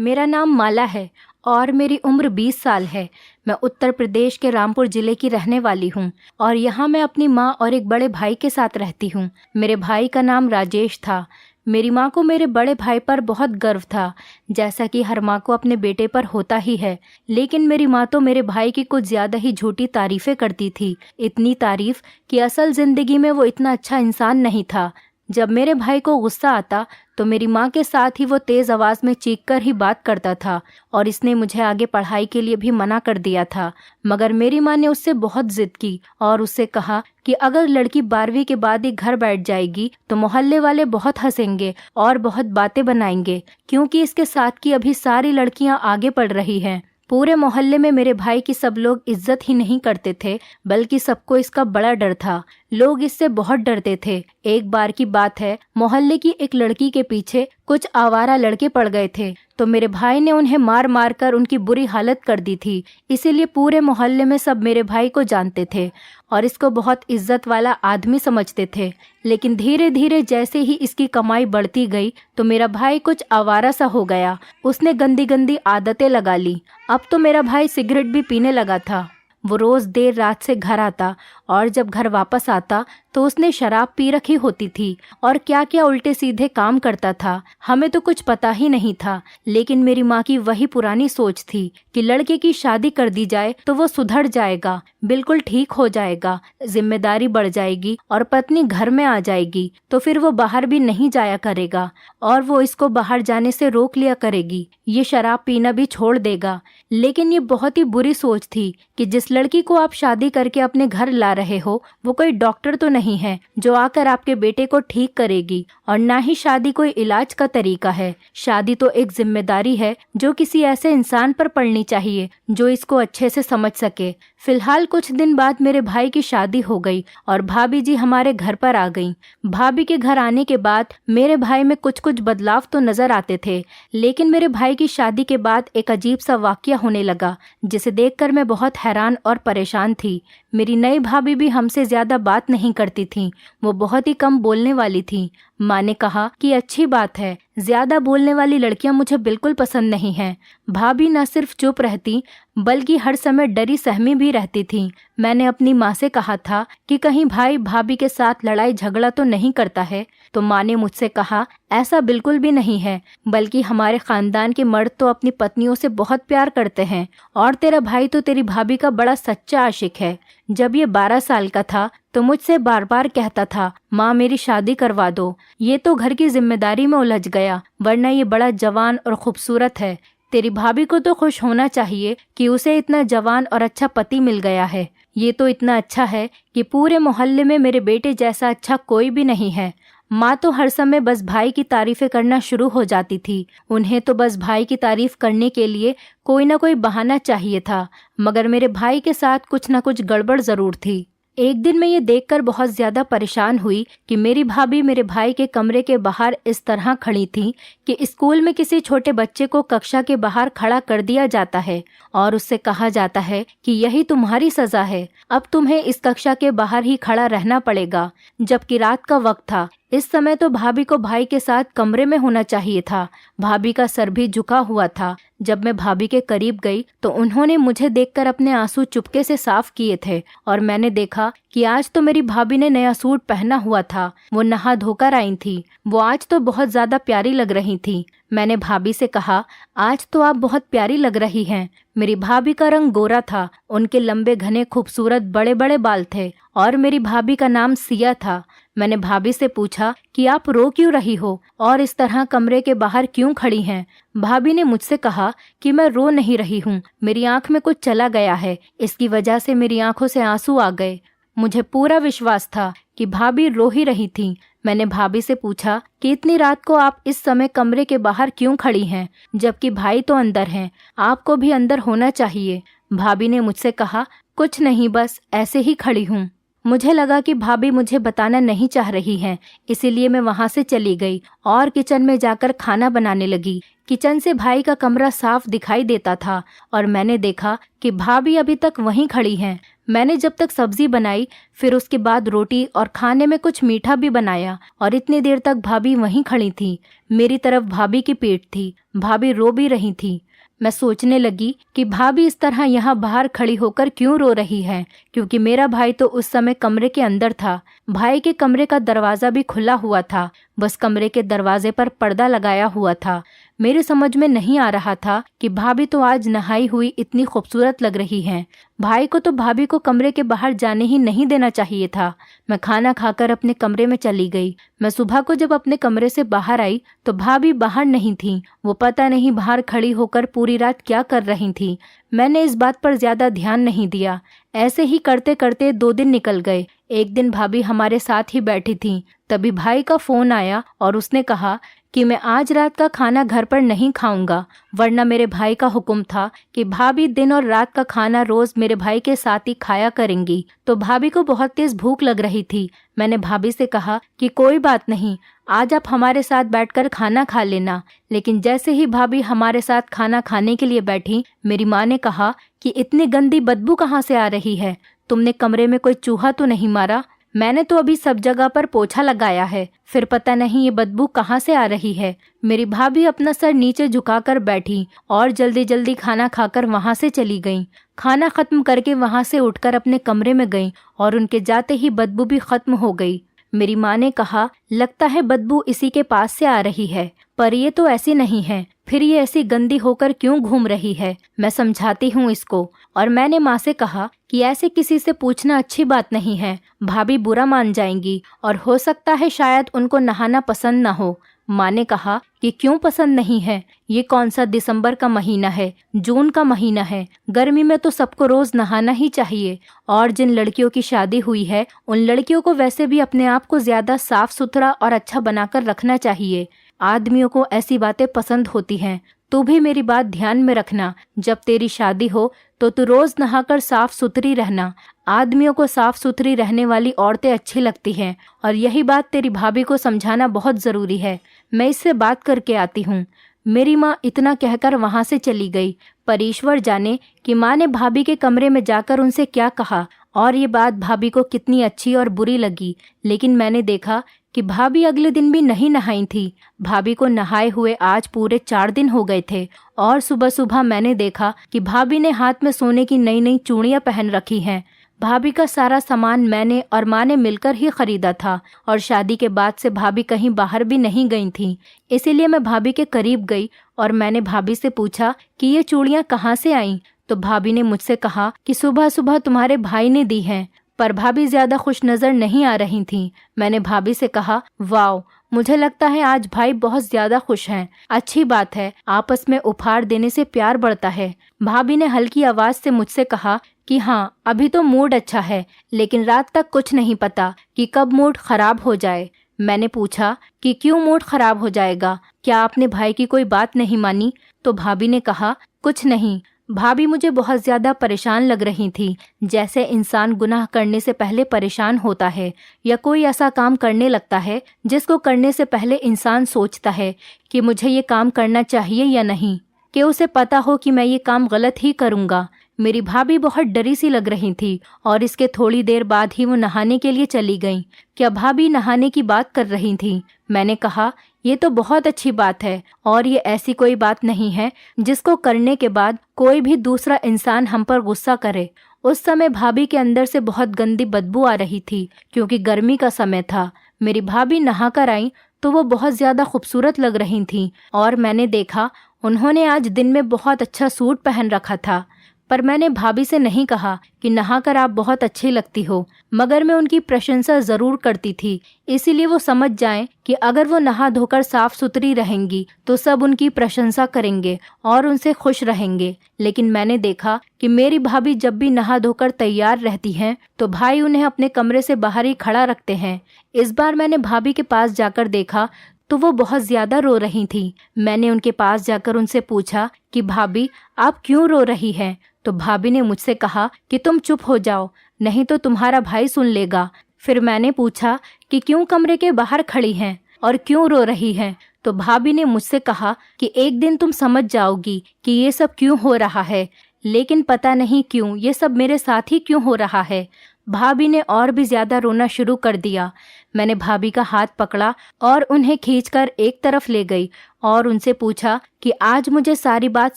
मेरा नाम माला है और मेरी उम्र 20 साल है। मैं उत्तर प्रदेश के रामपुर जिले की रहने वाली हूँ और यहाँ मैं अपनी माँ और एक बड़े भाई के साथ रहती हूँ। मेरे भाई का नाम राजेश था। मेरी माँ को मेरे बड़े भाई पर बहुत गर्व था, जैसा कि हर माँ को अपने बेटे पर होता ही है। लेकिन मेरी माँ तो मेरे भाई की कुछ ज़्यादा ही झूठी तारीफ़ें करती थी। इतनी तारीफ़ कि असल ज़िंदगी में वो इतना अच्छा इंसान नहीं था। जब मेरे भाई को गुस्सा आता तो मेरी माँ के साथ ही वो तेज़ आवाज़ में चीख कर ही बात करता था और इसने मुझे आगे पढ़ाई के लिए भी मना कर दिया था। मगर मेरी माँ ने उससे बहुत ज़िद की और उससे कहा कि अगर लड़की 12वीं के बाद ही घर बैठ जाएगी तो मोहल्ले वाले बहुत हंसेंगे और बहुत बातें बनाएंगे, क्योंकि इसके साथ की अभी सारी लड़कियां आगे पढ़ रही हैं। पूरे मोहल्ले में मेरे भाई की सब लोग इज्जत ही नहीं करते थे, बल्कि सबको इसका बड़ा डर था। लोग इससे बहुत डरते थे। एक बार की बात है, मोहल्ले की एक लड़की के पीछे कुछ आवारा लड़के पड़ गए थे, तो मेरे भाई ने उन्हें मार मार कर उनकी बुरी हालत कर दी थी। इसीलिए पूरे मोहल्ले में सब मेरे भाई को जानते थे और इसको बहुत इज्जत वाला आदमी समझते थे। लेकिन धीरे धीरे जैसे ही इसकी कमाई बढ़ती गई तो मेरा भाई कुछ आवारा सा हो गया। उसने गंदी गंदी आदतें लगा ली। अब तो मेरा भाई सिगरेट भी पीने लगा था। वो रोज़ देर रात से घर आता और जब घर वापस आता तो उसने शराब पी रखी होती थी और क्या क्या उल्टे सीधे काम करता था। हमें तो कुछ पता ही नहीं था, लेकिन मेरी माँ की वही पुरानी सोच थी कि लड़के की शादी कर दी जाए तो वो सुधर जाएगा, बिल्कुल ठीक हो जाएगा, जिम्मेदारी बढ़ जाएगी और पत्नी घर में आ जाएगी तो फिर वो बाहर भी नहीं जाया करेगा और वो इसको बाहर जाने से रोक लिया करेगी। ये शराब पीना भी छोड़ देगा। लेकिन ये बहुत ही बुरी सोच थी कि जिस लड़की को आप शादी करके अपने घर ला रहे हो वो कोई डॉक्टर तो नहीं है जो आकर आपके बेटे को ठीक करेगी, और ना ही शादी कोई इलाज का तरीका है। शादी तो एक जिम्मेदारी है जो किसी ऐसे इंसान पर पड़नी चाहिए जो इसको अच्छे से समझ सके। फिलहाल कुछ दिन बाद मेरे भाई की शादी हो गई और भाभी जी हमारे घर पर आ गईं। भाभी के घर आने के बाद मेरे भाई में कुछ कुछ बदलाव तो नजर आते थे, लेकिन मेरे भाई की शादी के बाद एक अजीब सा वाकया होने लगा जिसे देखकर मैं बहुत हैरान और परेशान थी। मेरी नई भाभी भी हमसे ज्यादा बात नहीं करती थी। वो बहुत ही कम बोलने वाली थी। माँ ने कहा कि अच्छी बात है, ज्यादा बोलने वाली लड़कियां मुझे बिल्कुल पसंद नहीं हैं। भाभी न सिर्फ चुप रहती बल्कि हर समय डरी सहमी भी रहती थी। मैंने अपनी माँ से कहा था कि कहीं भाई भाभी के साथ लड़ाई झगड़ा तो नहीं करता है, तो माँ ने मुझसे कहा ऐसा बिल्कुल भी नहीं है, बल्कि हमारे खानदान के मर्द तो अपनी पत्नियों से बहुत प्यार करते हैं और तेरा भाई तो तेरी भाभी का बड़ा सच्चा आशिक है। जब ये 12 साल का था तो मुझसे बार बार कहता था माँ मेरी शादी करवा दो। ये तो घर की जिम्मेदारी में उलझ गया, वरना ये बड़ा जवान और खूबसूरत है। तेरी भाभी को तो खुश होना चाहिए कि उसे इतना जवान और अच्छा पति मिल गया है। ये तो इतना अच्छा है कि पूरे मोहल्ले में मेरे बेटे जैसा अच्छा कोई भी नहीं है। माँ तो हर समय बस भाई की तारीफें करना शुरू हो जाती थी। उन्हें तो बस भाई की तारीफ करने के लिए कोई ना कोई बहाना चाहिए था, मगर मेरे भाई के साथ कुछ ना कुछ गड़बड़ जरूर थी। एक दिन मैं ये देखकर बहुत ज्यादा परेशान हुई कि मेरी भाभी मेरे भाई के कमरे के बाहर इस तरह खड़ी थी कि स्कूल में किसी छोटे बच्चे को कक्षा के बाहर खड़ा कर दिया जाता है और उससे कहा जाता है कि यही तुम्हारी सजा है, अब तुम्हें इस कक्षा के बाहर ही खड़ा रहना पड़ेगा। जबकि रात का वक्त था। इस समय तो भाभी को भाई के साथ कमरे में होना चाहिए था। भाभी का सर भी झुका हुआ था। जब मैं भाभी के करीब गई तो उन्होंने मुझे देखकर अपने आंसू चुपके से साफ किए थे और मैंने देखा कि आज तो मेरी भाभी ने नया सूट पहना हुआ था। वो नहा धोकर आई थी। वो आज तो बहुत ज्यादा प्यारी लग रही थी। मैंने भाभी से कहा आज तो आप बहुत प्यारी लग रही हैं। मेरी भाभी का रंग गोरा था, उनके लंबे घने खूबसूरत बड़े बड़े बाल थे और मेरी भाभी का नाम सिया था। मैंने भाभी से पूछा कि आप रो क्यों रही हो और इस तरह कमरे के बाहर क्यों खड़ी हैं। भाभी ने मुझसे कहा कि मैं रो नहीं रही हूँ, मेरी आंख में कुछ चला गया है, इसकी वजह से मेरी आंखों से आंसू आ गए। मुझे पूरा विश्वास था कि भाभी रो ही रही थी। मैंने भाभी से पूछा कि इतनी रात को आप इस समय कमरे के बाहर क्यों खड़ी हैं, जबकि भाई तो अंदर हैं, आपको भी अंदर होना चाहिए। भाभी ने मुझसे कहा कुछ नहीं, बस ऐसे ही खड़ी हूँ। मुझे लगा कि भाभी मुझे बताना नहीं चाह रही हैं, इसीलिए मैं वहां से चली गई और किचन में जाकर खाना बनाने लगी। किचन से भाई का कमरा साफ दिखाई देता था और मैंने देखा कि भाभी अभी तक वहीं खड़ी हैं। मैंने जब तक सब्जी बनाई, फिर उसके बाद रोटी और खाने में कुछ मीठा भी बनाया और इतनी देर तक भाभी वहीं खड़ी थी। मेरी तरफ भाभी की पीठ थी। भाभी रो भी रही थी। मैं सोचने लगी कि भाभी इस तरह यहाँ बाहर खड़ी होकर क्यों रो रही है, क्योंकि मेरा भाई तो उस समय कमरे के अंदर था। भाई के कमरे का दरवाज़ा भी खुला हुआ था, बस कमरे के दरवाजे पर पर्दा लगाया हुआ था। मेरे समझ में नहीं आ रहा था कि भाभी तो आज नहाई हुई इतनी खूबसूरत लग रही हैं। भाई को तो भाभी को कमरे के बाहर जाने ही नहीं देना चाहिए था। मैं खाना खाकर अपने कमरे में चली गई। मैं सुबह को जब अपने कमरे से बाहर आई तो भाभी बाहर नहीं थी। वो पता नहीं बाहर खड़ी होकर पूरी रात क्या कर रही थी। मैंने इस बात पर ज्यादा ध्यान नहीं दिया। ऐसे ही करते करते 2 दिन निकल गए। एक दिन भाभी हमारे साथ ही बैठी थी, तभी भाई का फोन आया और उसने कहा कि मैं आज रात का खाना घर पर नहीं खाऊंगा, वरना मेरे भाई का हुक्म था कि भाभी दिन और रात का खाना रोज मेरे भाई के साथ ही खाया करेंगी। तो भाभी को बहुत तेज भूख लग रही थी। मैंने भाभी से कहा कि कोई बात नहीं, आज आप हमारे साथ बैठकर खाना खा लेना। लेकिन जैसे ही भाभी हमारे साथ खाना खाने के लिए बैठी, मेरी माँ ने कहा कि इतनी गंदी बदबू कहाँ से आ रही है? तुमने कमरे में कोई चूहा तो नहीं मारा? मैंने तो अभी सब जगह पर पोछा लगाया है, फिर पता नहीं ये बदबू कहाँ से आ रही है। मेरी भाभी अपना सर नीचे झुकाकर बैठी और जल्दी जल्दी खाना खाकर वहां से चली गईं। खाना खत्म करके वहां से उठकर अपने कमरे में गईं और उनके जाते ही बदबू भी खत्म हो गई। मेरी माँ ने कहा, लगता है बदबू इसी के पास से आ रही है, पर ये तो ऐसी नहीं है, फिर ये ऐसी गंदी होकर क्यों घूम रही है? मैं समझाती हूँ इसको। और मैंने माँ से कहा कि ऐसे किसी से पूछना अच्छी बात नहीं है, भाभी बुरा मान जाएंगी और हो सकता है शायद उनको नहाना पसंद ना हो। माँ ने कहा कि क्यों पसंद नहीं है? ये कौन सा दिसंबर का महीना है, जून का महीना है, गर्मी में तो सबको रोज नहाना ही चाहिए। और जिन लड़कियों की शादी हुई है उन लड़कियों को वैसे भी अपने आप को ज्यादा साफ सुथरा और अच्छा बनाकर रखना चाहिए। आदमियों को ऐसी बातें पसंद होती हैं। तू भी मेरी बात ध्यान में रखना, जब तेरी शादी हो तो तू रोज नहाकर साफ सुथरी रहना। आदमियों को साफ सुथरी रहने वाली औरतें अच्छी लगती हैं और यही बात तेरी भाभी को समझाना बहुत जरूरी है। मैं इससे बात करके आती हूँ। मेरी माँ इतना कहकर वहां से चली गई। पर ईश्वर जाने कि माँ ने भाभी के कमरे में जाकर उनसे क्या कहा और ये बात भाभी को कितनी अच्छी और बुरी लगी। लेकिन मैंने देखा कि भाभी अगले दिन भी नहीं नहाई थी। भाभी को नहाए हुए आज पूरे 4 दिन हो गए थे और सुबह सुबह मैंने देखा कि भाभी ने हाथ में सोने की नई नई चूड़ियां पहन रखी हैं। भाभी का सारा सामान मैंने और माँ ने मिलकर ही खरीदा था और शादी के बाद से भाभी कहीं बाहर भी नहीं गई थी। इसीलिए मैं भाभी के करीब गई और मैंने भाभी से पूछा कि ये चूड़ियां कहाँ से आईं? तो भाभी ने मुझसे कहा कि सुबह सुबह तुम्हारे भाई ने दी हैं। पर भाभी ज्यादा खुश नजर नहीं आ रही थीं। मैंने भाभी से कहा, वाओ, मुझे लगता है आज भाई बहुत ज्यादा खुश हैं। अच्छी बात है, आपस में उपहार देने से प्यार बढ़ता है। भाभी ने हल्की आवाज से मुझसे कहा कि हाँ, अभी तो मूड अच्छा है, लेकिन रात तक कुछ नहीं पता कि कब मूड खराब हो जाए। मैंने पूछा कि क्यों मूड खराब हो जाएगा? क्या आपने भाई की कोई बात नहीं मानी? तो भाभी ने कहा, कुछ नहीं। भाभी मुझे बहुत ज्यादा परेशान लग रही थी। जैसे इंसान गुनाह करने से पहले परेशान होता है या कोई ऐसा काम करने लगता है जिसको करने से पहले इंसान सोचता है कि मुझे ये काम करना चाहिए या नहीं, कि उसे पता हो कि मैं ये काम गलत ही करूँगा। मेरी भाभी बहुत डरी सी लग रही थी और इसके थोड़ी देर बाद ही वो नहाने के लिए चली गई। क्या भाभी नहाने की बात कर रही थी? मैंने कहा, ये तो बहुत अच्छी बात है और ये ऐसी कोई बात नहीं है जिसको करने के बाद कोई भी दूसरा इंसान हम पर गुस्सा करे। उस समय भाभी के अंदर से बहुत गंदी बदबू आ रही थी क्योंकि गर्मी का समय था। मेरी भाभी नहाकर आई तो वो बहुत ज्यादा खूबसूरत लग रही थी और मैंने देखा उन्होंने आज दिन में बहुत अच्छा सूट पहन रखा था। पर मैंने भाभी से नहीं कहा कि नहाकर आप बहुत अच्छी लगती हो, मगर मैं उनकी प्रशंसा जरूर करती थी, इसीलिए वो समझ जाएं कि अगर वो नहा धोकर साफ सुथरी रहेंगी तो सब उनकी प्रशंसा करेंगे और उनसे खुश रहेंगे। लेकिन मैंने देखा कि मेरी भाभी जब भी नहा धोकर तैयार रहती हैं तो भाई उन्हें अपने कमरे से बाहर ही खड़ा रखते हैं। इस बार मैंने भाभी के पास जाकर देखा तो वो बहुत ज्यादा रो रही थी। मैंने उनके पास जाकर उनसे पूछा कि भाभी, आप क्यों रो रही हैं? तो भाभी ने मुझसे कहा कि तुम चुप हो जाओ, नहीं तो तुम्हारा भाई सुन लेगा। फिर मैंने पूछा कि क्यों कमरे के बाहर खड़ी हैं और क्यों रो रही हैं। तो भाभी ने मुझसे कहा कि एक दिन तुम समझ जाओगी कि ये सब क्यों हो रहा है, लेकिन पता नहीं क्यों ये सब मेरे साथ ही क्यों हो रहा है। भाभी ने और भी ज्यादा रोना शुरू कर दिया। मैंने भाभी का हाथ पकड़ा और उन्हें खींचकर एक तरफ ले गई और उनसे पूछा कि आज मुझे सारी बात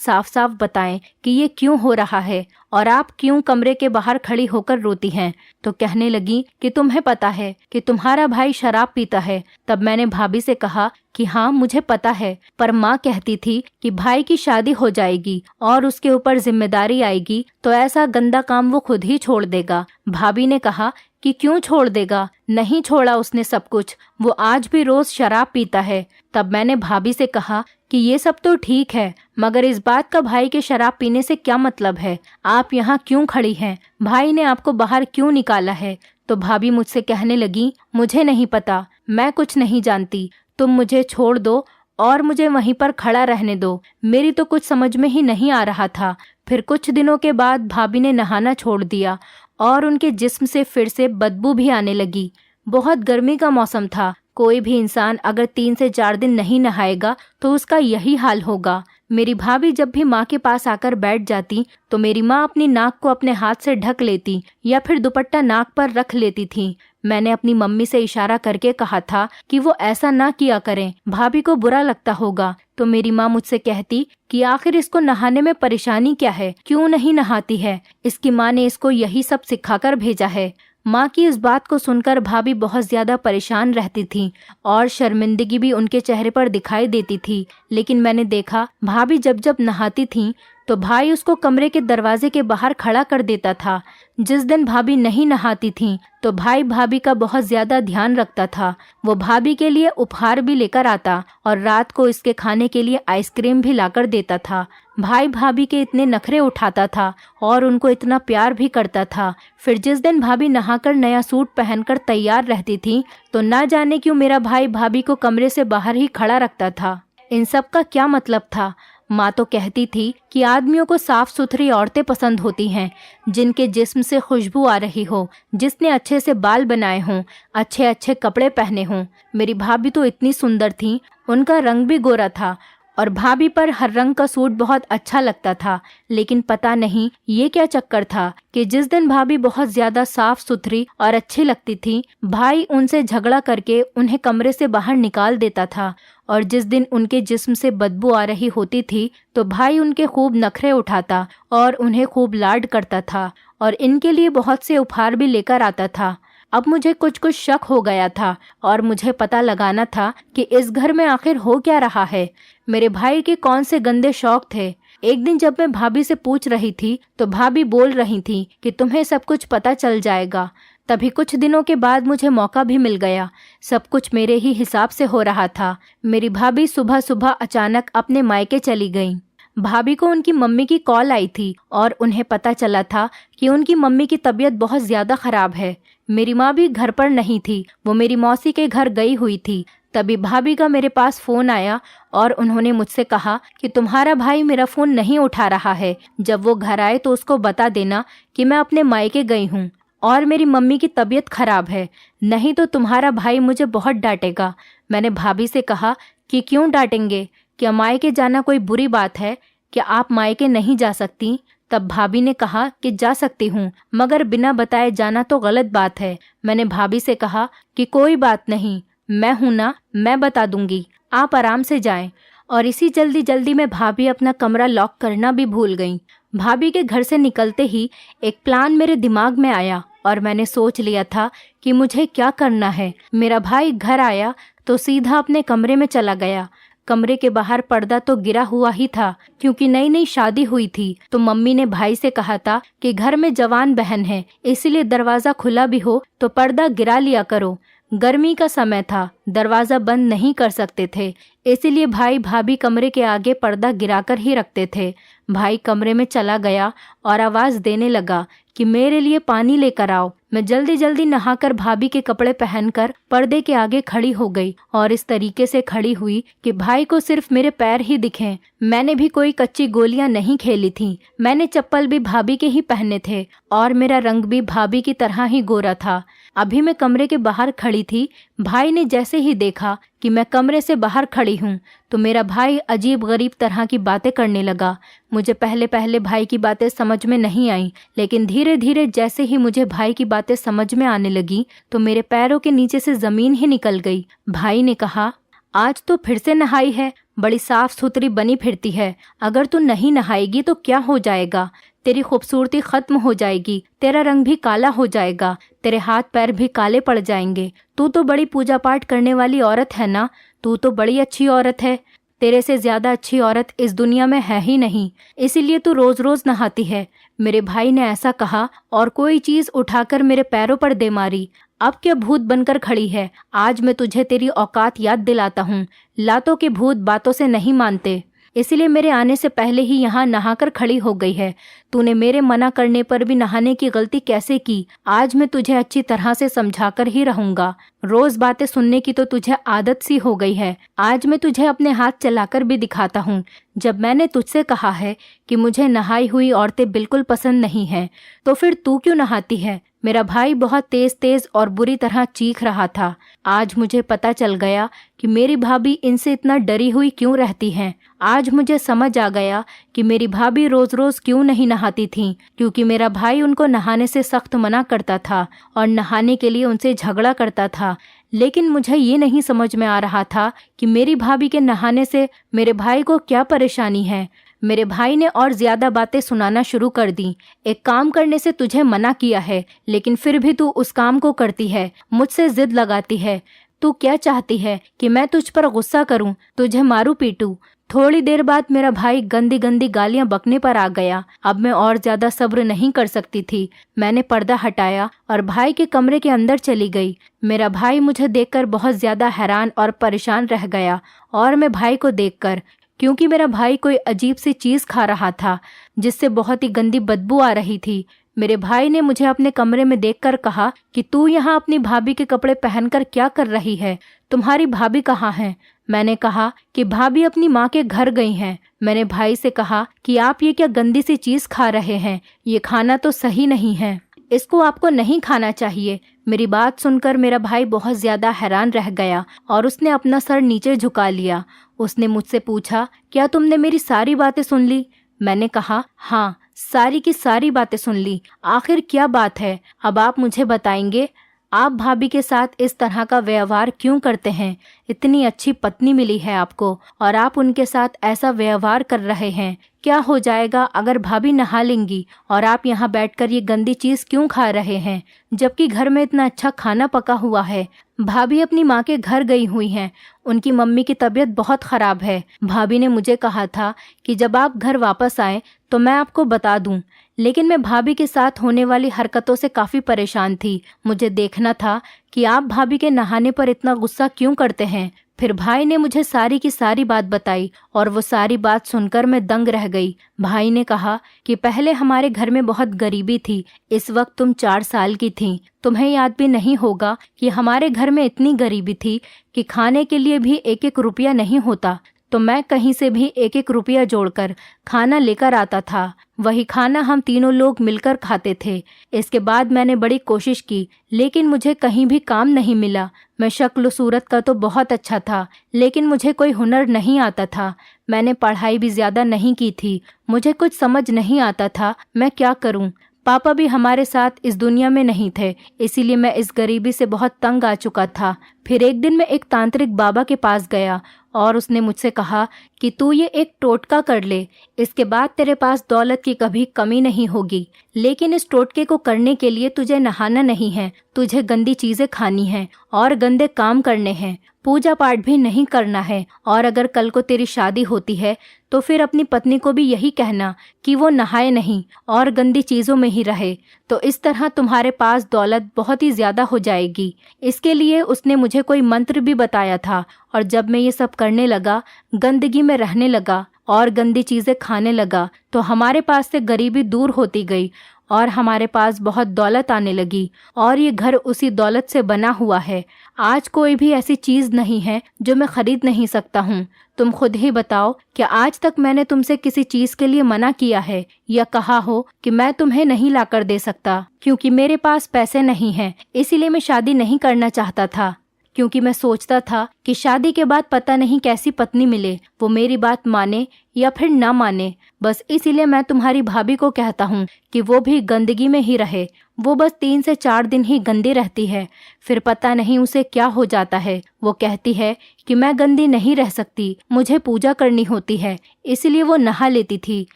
साफ साफ बताएं कि ये क्यों हो रहा है और आप क्यों कमरे के बाहर खड़ी होकर रोती हैं। तो कहने लगी कि तुम्हें पता है कि तुम्हारा भाई शराब पीता है। तब मैंने भाभी से कहा कि हाँ मुझे पता है, पर माँ कहती थी कि भाई की शादी हो जाएगी और उसके ऊपर जिम्मेदारी आएगी तो ऐसा गंदा काम वो खुद ही छोड़ देगा। भाभी ने कहा कि क्यों छोड़ देगा, नहीं छोड़ा उसने सब कुछ, वो आज भी रोज शराब पीता है। तब मैंने भाभी से कहा कि ये सब तो ठीक है, मगर इस बात का भाई के शराब पीने से क्या मतलब है? आप यहाँ क्यों खड़ी हैं? भाई ने आपको बाहर क्यों निकाला है? तो भाभी मुझसे कहने लगी, मुझे नहीं पता, मैं कुछ नहीं जानती, तुम मुझे छोड़ दो और मुझे वहीं पर खड़ा रहने दो। मेरी तो कुछ समझ में ही नहीं आ रहा था। फिर कुछ दिनों के बाद भाभी ने नहाना छोड़ दिया और उनके जिस्म से फिर से बदबू भी आने लगी। बहुत गर्मी का मौसम था। कोई भी इंसान अगर 3 से 4 दिन नहीं नहाएगा तो उसका यही हाल होगा। मेरी भाभी जब भी माँ के पास आकर बैठ जाती तो मेरी माँ अपनी नाक को अपने हाथ से ढक लेती या फिर दुपट्टा नाक पर रख लेती थी। मैंने अपनी मम्मी से इशारा करके कहा था कि वो ऐसा ना किया करें, भाभी को बुरा लगता होगा। तो मेरी माँ मुझसे कहती कि आखिर इसको नहाने में परेशानी क्या है, क्यों नहीं नहाती है? इसकी माँ ने इसको यही सब सिखाकर भेजा है। माँ की इस बात को सुनकर भाभी बहुत ज्यादा परेशान रहती थी और शर्मिंदगी भी उनके चेहरे पर दिखाई देती थी। लेकिन मैंने देखा भाभी जब जब नहाती थी तो भाई उसको कमरे के दरवाजे के बाहर खड़ा कर देता था। जिस दिन भाभी नहीं नहाती थी तो भाई भाभी का बहुत ज्यादा ध्यान रखता था। वो भाभी के लिए उपहार भी लेकर आता और रात को इसके खाने के लिए आइसक्रीम भी लाकर देता था। भाई भाभी के इतने नखरे उठाता था और उनको इतना प्यार भी करता था। फिर जिस दिन भाभी नहाकर नया सूट पहनकर तैयार रहती थी तो ना जाने क्यों मेरा भाई भाभी को कमरे से बाहर ही खड़ा रखता था। इन सब का क्या मतलब था? माँ तो कहती थी कि आदमियों को साफ सुथरी औरतें पसंद होती हैं, जिनके जिस्म से खुशबू आ रही हो, जिसने अच्छे से बाल बनाए हों, अच्छे अच्छे कपड़े पहने हों। मेरी भाभी तो इतनी सुंदर थी, उनका रंग भी गोरा था और भाभी पर हर रंग का सूट बहुत अच्छा लगता था। लेकिन पता नहीं ये क्या चक्कर था कि जिस दिन भाभी बहुत ज्यादा साफ सुथरी और अच्छी लगती थी, भाई उनसे झगड़ा करके उन्हें कमरे से बाहर निकाल देता था। और जिस दिन उनके जिस्म से बदबू आ रही होती थी तो भाई उनके खूब नखरे उठाता और उन्हें खूब लाड करता था और इनके लिए बहुत से उपहार भी लेकर आता था। अब मुझे कुछ कुछ शक हो गया था और मुझे पता लगाना था कि इस घर में आखिर हो क्या रहा है। मेरे भाई के कौन से गंदे शौक थे। एक दिन जब मैं भाभी से पूछ रही थी तो भाभी बोल रही थी कि तुम्हें सब कुछ पता चल जाएगा। तभी कुछ दिनों के बाद मुझे मौका भी मिल गया। सब कुछ मेरे ही हिसाब से हो रहा था। मेरी भाभी सुबह सुबह अचानक अपने मायके चली गईं। भाभी को उनकी मम्मी की कॉल आई थी और उन्हें पता चला था कि उनकी मम्मी की तबीयत बहुत ज्यादा खराब है। मेरी माँ भी घर पर नहीं थी, वो मेरी मौसी के घर गई हुई थी। तभी भाभी का मेरे पास फोन आया और उन्होंने मुझसे कहा कि तुम्हारा भाई मेरा फोन नहीं उठा रहा है, जब वो घर आए तो उसको बता देना कि मैं अपने मायके गई हूँ और मेरी मम्मी की तबीयत खराब है, नहीं तो तुम्हारा भाई मुझे बहुत डांटेगा। मैंने भाभी से कहा कि क्यों डांटेंगे, क्या मायके जाना कोई बुरी बात है? क्या आप मायके नहीं जा सकती? तब भाभी ने कहा कि जा सकती हूँ, मगर बिना बताए जाना तो गलत बात है। मैंने भाभी से कहा कि कोई बात नहीं, मैं हूँ ना, मैं बता दूंगी, आप आराम से जाएं। और इसी जल्दी जल्दी में भाभी अपना कमरा लॉक करना भी भूल गईं। भाभी के घर से निकलते ही एक प्लान मेरे दिमाग में आया और मैंने सोच लिया था कि मुझे क्या करना है। मेरा भाई घर आया तो सीधा अपने कमरे में चला गया। कमरे के बाहर पर्दा तो गिरा हुआ ही था, क्योंकि नई नई शादी हुई थी। तो मम्मी ने भाई से कहा था कि घर में जवान बहन है, इसलिए दरवाजा खुला भी हो तो पर्दा गिरा लिया करो। गर्मी का समय था, दरवाजा बंद नहीं कर सकते थे, इसीलिए भाई भाभी कमरे के आगे पर्दा गिराकर ही रखते थे। भाई कमरे में चला गया और आवाज देने लगा कि मेरे लिए पानी लेकर आओ। मैं जल्दी जल्दी नहाकर भाभी के कपड़े पहनकर पर्दे के आगे खड़ी हो गई और इस तरीके से खड़ी हुई कि भाई को सिर्फ मेरे पैर ही दिखे। मैंने भी कोई कच्ची गोलियां नहीं खेली थी। मैंने चप्पल भी भाभी के ही पहने थे और मेरा रंग भी भाभी की तरह ही गोरा था। अभी मैं कमरे के बाहर खड़ी थी। भाई ने जैसे ही देखा कि मैं कमरे से बाहर खड़ी हूँ तो मेरा भाई अजीब गरीब तरह की बातें करने लगा। मुझे पहले पहले भाई की बातें समझ में नहीं आई, लेकिन धीरे धीरे जैसे ही मुझे भाई की बातें समझ में आने लगी तो मेरे पैरों के नीचे से जमीन ही निकल गई। भाई ने कहा, आज तो फिर से नहाई है, बड़ी साफ सुथरी बनी फिरती है। अगर तू नहीं नहाएगी तो क्या हो जाएगा? तेरी खूबसूरती खत्म हो जाएगी, तेरा रंग भी काला हो जाएगा, तेरे हाथ पैर भी काले पड़ जाएंगे। तू तो बड़ी पूजा पाठ करने वाली औरत है ना, तू तो बड़ी अच्छी औरत है। तेरे से ज्यादा अच्छी औरत इस दुनिया में है ही नहीं, इसीलिए तू रोज रोज नहाती है। मेरे भाई ने ऐसा कहा और कोई चीज उठाकर मेरे पैरों पर दे मारी। अब क्या भूत बनकर खड़ी है? आज मैं तुझे तेरी औकात याद दिलाता हूँ। लातों के भूत बातों से नहीं मानते, इसलिए मेरे आने से पहले ही यहाँ नहाकर खड़ी हो गई है। तूने मेरे मना करने पर भी नहाने की गलती कैसे की? आज मैं तुझे अच्छी तरह से समझाकर ही रहूंगा। रोज बातें सुनने की तो तुझे आदत सी हो गई है। आज मैं तुझे अपने हाथ चलाकर भी दिखाता हूँ। जब मैंने तुझसे कहा है कि मुझे नहाई हुई औरतें बिल्कुल पसंद नहीं हैं, तो फिर तू क्यों नहाती है? मेरा भाई बहुत तेज तेज और बुरी तरह चीख रहा था। आज मुझे पता चल गया कि मेरी भाभी इनसे इतना डरी हुई क्यों रहती हैं। आज मुझे समझ आ गया कि मेरी भाभी रोज रोज क्यों नहीं नहाती थीं, क्योंकि मेरा भाई उनको नहाने से सख्त मना करता था और नहाने के लिए उनसे झगड़ा करता था। लेकिन मुझे ये नहीं समझ में आ रहा था कि मेरी भाभी के नहाने से मेरे भाई को क्या परेशानी है। मेरे भाई ने और ज्यादा बातें सुनाना शुरू कर दी। एक काम करने से तुझे मना किया है, लेकिन फिर भी तू उस काम को करती है, मुझसे जिद लगाती है। तू क्या चाहती है कि मैं तुझ पर गुस्सा करूं, तुझे मारूं पीटूं? थोड़ी देर बाद मेरा भाई गंदी गंदी गालियां बकने पर आ गया। अब मैं और ज्यादा सब्र नहीं कर सकती थी। मैंने पर्दा हटाया और भाई के कमरे के अंदर चली गई। मेरा भाई मुझे देखकर बहुत ज्यादा हैरान और परेशान रह गया और मैं भाई को देखकर, क्योंकि मेरा भाई कोई अजीब सी चीज खा रहा था जिससे बहुत ही गंदी बदबू आ रही थी। मेरे भाई ने मुझे अपने कमरे में देखकर कहा कि तू यहाँ अपनी भाभी के कपड़े पहनकर क्या कर रही है? तुम्हारी भाभी कहाँ है? मैंने कहा कि भाभी अपनी माँ के घर गई हैं। मैंने भाई से कहा कि आप ये क्या गंदी सी चीज खा रहे हैं? ये खाना तो सही नहीं है, इसको आपको नहीं खाना चाहिए। मेरी बात सुनकर मेरा भाई बहुत ज्यादा हैरान रह गया और उसने अपना सर नीचे झुका लिया। उसने मुझसे पूछा, क्या तुमने मेरी सारी बातें सुन ली? मैंने कहा, हाँ, सारी की सारी बातें सुन ली। आखिर क्या बात है? अब आप मुझे बताएंगे। आप भाभी के साथ इस तरह का व्यवहार क्यों करते हैं? इतनी अच्छी पत्नी मिली है आपको और आप उनके साथ ऐसा व्यवहार कर रहे हैं। क्या हो जाएगा अगर भाभी नहा लेंगी? और आप यहाँ बैठकर ये गंदी चीज क्यों खा रहे हैं, जबकि घर में इतना अच्छा खाना पका हुआ है? भाभी अपनी माँ के घर गई हुई हैं। उनकी मम्मी की तबीयत बहुत खराब है। भाभी ने मुझे कहा था कि जब आप घर वापस आएं तो मैं आपको बता दूं, लेकिन मैं भाभी के साथ होने वाली हरकतों से काफी परेशान थी। मुझे देखना था कि आप भाभी के नहाने पर इतना गुस्सा क्यों करते हैं। फिर भाई ने मुझे सारी की सारी बात बताई और वो सारी बात सुनकर मैं दंग रह गई। भाई ने कहा कि पहले हमारे घर में बहुत गरीबी थी। इस वक्त तुम 4 साल की थी। तुम्हें याद भी नहीं होगा कि हमारे घर में इतनी गरीबी थी कि खाने के लिए भी 1-1 रुपया नहीं होता, तो मैं कहीं से भी 1-1 रुपया जोड़कर खाना लेकर आता था। वही खाना हम तीनों लोग मिलकर खाते थे। इसके बाद मैंने बड़ी कोशिश की, लेकिन मुझे कहीं भी काम नहीं मिला। मैं शक्ल सूरत का तो बहुत अच्छा था, लेकिन मुझे कोई हुनर नहीं आता था। मैंने पढ़ाई भी ज्यादा नहीं की थी। मुझे कुछ समझ नहीं आता था मैं क्या करूं। पापा भी हमारे साथ इस दुनिया में नहीं थे, इसीलिए मैं इस गरीबी से बहुत तंग आ चुका था। फिर एक दिन मैं एक तांत्रिक बाबा के पास गया और उसने मुझसे कहा कि तू ये एक टोटका कर ले, इसके बाद तेरे पास दौलत की कभी कमी नहीं होगी। लेकिन इस टोटके को करने के लिए तुझे नहाना नहीं है, तुझे गंदी चीजें खानी हैं और गंदे काम करने हैं, पूजा पाठ भी नहीं करना है। और अगर कल को तेरी शादी होती है तो फिर अपनी पत्नी को भी यही कहना कि वो नहाए नहीं और गंदी चीजों में ही रहे, तो इस तरह तुम्हारे पास दौलत बहुत ही ज्यादा हो जाएगी। इसके लिए उसने मुझे कोई मंत्र भी बताया था और जब मैं ये सब करने लगा, गंदगी में रहने लगा और गंदी चीजें खाने लगा, तो हमारे पास से गरीबी दूर होती गई और हमारे पास बहुत दौलत आने लगी और ये घर उसी दौलत से बना हुआ है। आज कोई भी ऐसी चीज नहीं है जो मैं खरीद नहीं सकता हूँ। तुम खुद ही बताओ कि आज तक मैंने तुमसे किसी चीज के लिए मना किया है या कहा हो कि मैं तुम्हें नहीं लाकर दे सकता। क्योंकि मेरे पास पैसे नहीं हैं, इसीलिए मैं शादी नहीं करना चाहता था, क्योंकि मैं सोचता था कि शादी के बाद पता नहीं कैसी पत्नी मिले, वो मेरी बात माने या फिर ना माने। बस इसीलिए मैं तुम्हारी भाभी को कहता हूँ कि वो भी गंदगी में ही रहे। वो बस 3 से 4 दिन ही गंदी रहती है, फिर पता नहीं उसे क्या हो जाता है। वो कहती है कि मैं गंदी नहीं रह सकती, मुझे पूजा करनी होती है, इसलिए वो नहा लेती थी।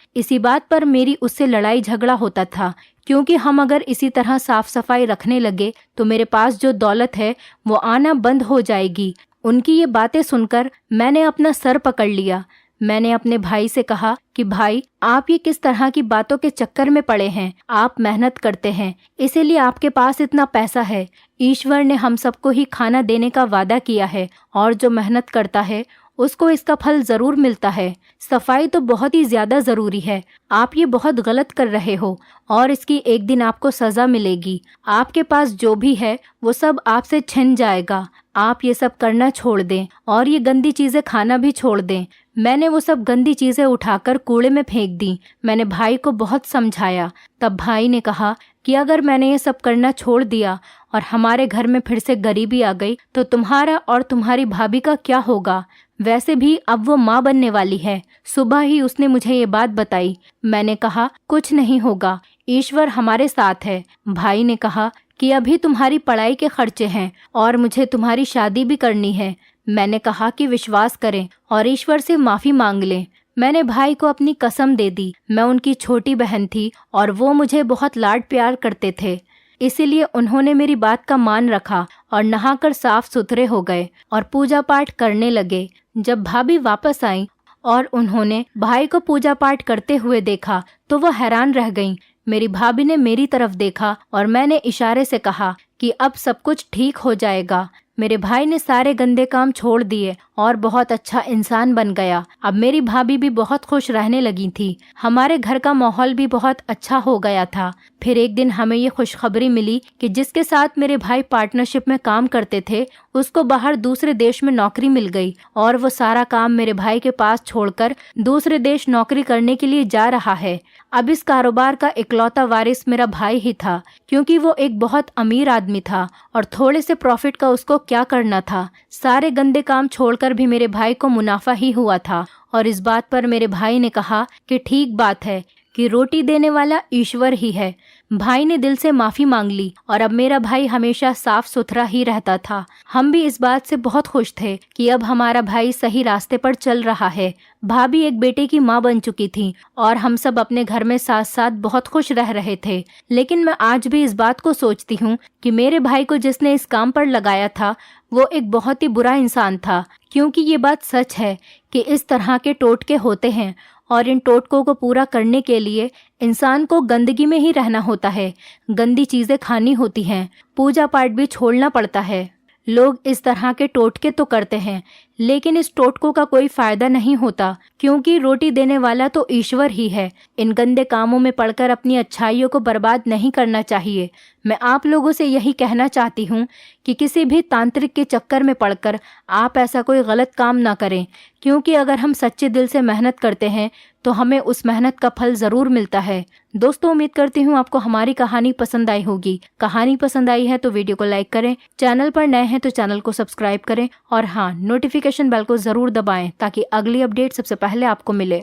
इसी बात पर मेरी उससे लड़ाई झगड़ा होता था, क्योंकि हम अगर इसी तरह साफ सफाई रखने लगे तो मेरे पास जो दौलत है वो आना बंद हो जाएगी। उनकी ये बातें सुनकर मैंने अपना सर पकड़ लिया। मैंने अपने भाई से कहा कि भाई, आप ये किस तरह की बातों के चक्कर में पड़े हैं? आप मेहनत करते हैं, इसीलिए आपके पास इतना पैसा है। ईश्वर ने हम सबको ही खाना देने का वादा किया है और जो मेहनत करता है उसको इसका फल जरूर मिलता है। सफाई तो बहुत ही ज्यादा जरूरी है। आप ये बहुत गलत कर रहे हो और इसकी एक दिन आपको सजा मिलेगी। आपके पास जो भी है वो सब आपसे छिन जाएगा। आप ये सब करना छोड़ दें और ये गंदी चीजें खाना भी छोड़ दें। मैंने वो सब गंदी चीजें उठाकर कूड़े में फेंक दी। मैंने भाई को बहुत समझाया। तब भाई ने कहा कि अगर मैंने ये सब करना छोड़ दिया और हमारे घर में फिर से गरीबी आ गई तो तुम्हारा और तुम्हारी भाभी का क्या होगा? वैसे भी अब वो माँ बनने वाली है। सुबह ही उसने मुझे ये बात बताई। मैंने कहा कुछ नहीं होगा, ईश्वर हमारे साथ है। भाई ने कहा कि अभी तुम्हारी पढ़ाई के खर्चे हैं और मुझे तुम्हारी शादी भी करनी है। मैंने कहा कि विश्वास करें और ईश्वर से माफी मांग लें। मैंने भाई को अपनी कसम दे दी। मैं उनकी छोटी बहन थी और वो मुझे बहुत लाड प्यार करते थे, इसीलिए उन्होंने मेरी बात का मान रखा और नहाकर साफ सुथरे हो गए और पूजा पाठ करने लगे। जब भाभी वापस आई और उन्होंने भाई को पूजा पाठ करते हुए देखा तो वो हैरान रह गईं। मेरी भाभी ने मेरी तरफ देखा और मैंने इशारे से कहा कि अब सब कुछ ठीक हो जाएगा। मेरे भाई ने सारे गंदे काम छोड़ दिए और बहुत अच्छा इंसान बन गया। अब मेरी भाभी भी बहुत खुश रहने लगी थी। हमारे घर का माहौल भी बहुत अच्छा हो गया था। फिर एक दिन हमें ये खुशखबरी मिली कि जिसके साथ मेरे भाई पार्टनरशिप में काम करते थे उसको बाहर दूसरे देश में नौकरी मिल गई और वो सारा काम मेरे भाई के पास छोड़कर दूसरे देश नौकरी करने के लिए जा रहा है। अब इस कारोबार का इकलौता वारिस मेरा भाई ही था, क्योंकि वो एक बहुत अमीर आदमी था और थोड़े से प्रॉफिट का उसको क्या करना था। सारे गंदे काम छोड़कर भी मेरे भाई को मुनाफा ही हुआ था। और इस बात पर मेरे भाई ने कहा कि ठीक बात है कि रोटी देने वाला ईश्वर ही है। भाई ने दिल से माफी मांग ली और अब मेरा भाई हमेशा साफ सुथरा ही रहता था। हम भी इस बात से बहुत खुश थे कि अब हमारा भाई सही रास्ते पर चल रहा है। भाभी एक बेटे की माँ बन चुकी थी और हम सब अपने घर में साथ साथ बहुत खुश रह रहे थे। लेकिन मैं आज भी इस बात को सोचती हूँ कि मेरे भाई को जिसने इस काम पर लगाया था वो एक बहुत ही बुरा इंसान था, क्योंकि ये बात सच है कि इस तरह के टोटके होते हैं और इन टोटकों को पूरा करने के लिए इंसान को गंदगी में ही रहना होता है, गंदी चीजें खानी होती हैं, पूजा पाठ भी छोड़ना पड़ता है। लोग इस तरह के टोटके तो करते हैं, लेकिन इस टोटकों का कोई फायदा नहीं होता, क्योंकि रोटी देने वाला तो ईश्वर ही है। इन गंदे कामों में पड़कर अपनी अच्छाइयों को बर्बाद नहीं करना चाहिए। मैं आप लोगों से यही कहना चाहती हूँ कि किसी भी तांत्रिक के चक्कर में पड़कर आप ऐसा कोई गलत काम ना करें, क्योंकि अगर हम सच्चे दिल से मेहनत करते हैं तो हमें उस मेहनत का फल जरूर मिलता है। दोस्तों, उम्मीद करती हूँ आपको हमारी कहानी पसंद आई होगी। कहानी पसंद आई है तो वीडियो को लाइक करें, चैनल पर नए हैं तो चैनल को सब्सक्राइब करें और हाँ, नोटिफिकेशन बेल को जरूर दबाएं ताकि अगली अपडेट सबसे पहले आपको मिले।